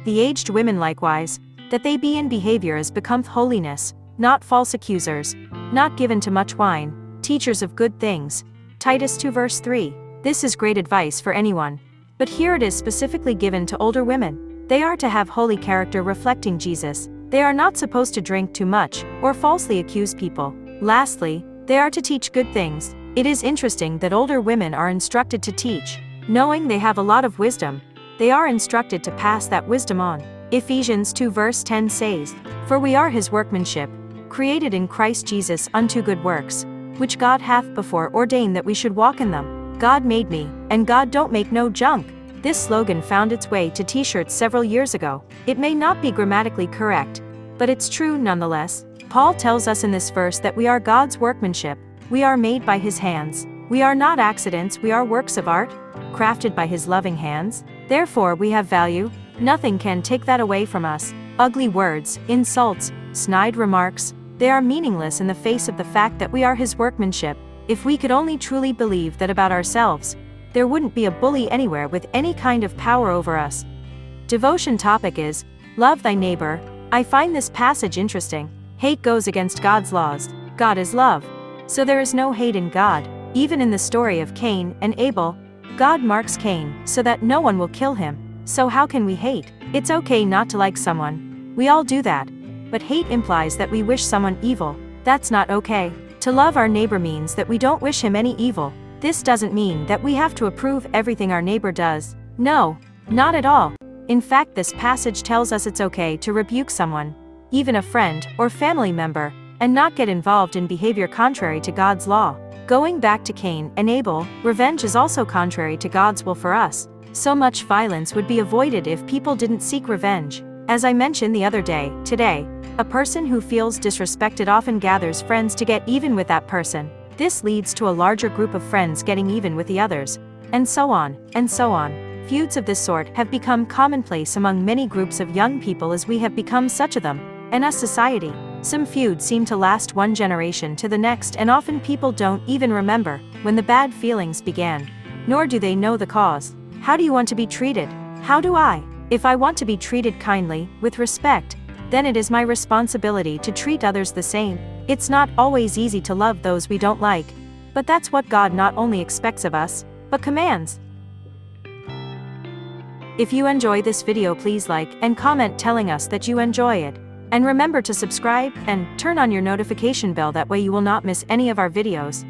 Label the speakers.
Speaker 1: The aged women likewise, that they be in behavior as becometh holiness, not false accusers, not given to much wine, teachers of good things. Titus 2 verse 3. This is great advice for anyone. But here it is specifically given to older women. They are to have holy character reflecting Jesus. They are not supposed to drink too much, or falsely accuse people. Lastly, they are to teach good things. It is interesting that older women are instructed to teach. Knowing they have a lot of wisdom, they are instructed to pass that wisdom on. Ephesians 2 verse 10 says, "For we are his workmanship, created in Christ Jesus unto good works, which God hath before ordained that we should walk in them." God made me, and God don't make no junk. This slogan found its way to t-shirts several years ago. It may not be grammatically correct, but it's true nonetheless. Paul tells us in this verse that we are God's workmanship. We are made by his hands. We are not accidents, we are works of art, crafted by his loving hands. Therefore we have value. Nothing can take that away from us. Ugly words, insults, snide remarks, they are meaningless in the face of the fact that we are his workmanship. If we could only truly believe that about ourselves, there wouldn't be a bully anywhere with any kind of power over us. Devotion topic is, love thy neighbor. I find this passage interesting. Hate goes against God's laws. God is love. So there is no hate in God. Even in the story of Cain and Abel, God marks Cain so that no one will kill him. So how can we hate? It's okay not to like someone. We all do that. But hate implies that we wish someone evil. That's not okay. To love our neighbor means that we don't wish him any evil. This doesn't mean that we have to approve everything our neighbor does. No, not at all. In fact, this passage tells us it's okay to rebuke someone, even a friend or family member, and not get involved in behavior contrary to God's law. Going back to Cain and Abel, revenge is also contrary to God's will for us. So much violence would be avoided if people didn't seek revenge. As I mentioned the other day, today, a person who feels disrespected often gathers friends to get even with that person. This leads to a larger group of friends getting even with the others, and so on, and so on. Feuds of this sort have become commonplace among many groups of young people as we have become such of them, and as society. Some feuds seem to last one generation to the next, and often people don't even remember when the bad feelings began, nor do they know the cause. How do you want to be treated? How do I? If I want to be treated kindly, with respect, then it is my responsibility to treat others the same. It's not always easy to love those we don't like, but that's what God not only expects of us, but commands. If you enjoy this video, please like and comment telling us that you enjoy it. And remember to subscribe and turn on your notification bell, that way you will not miss any of our videos.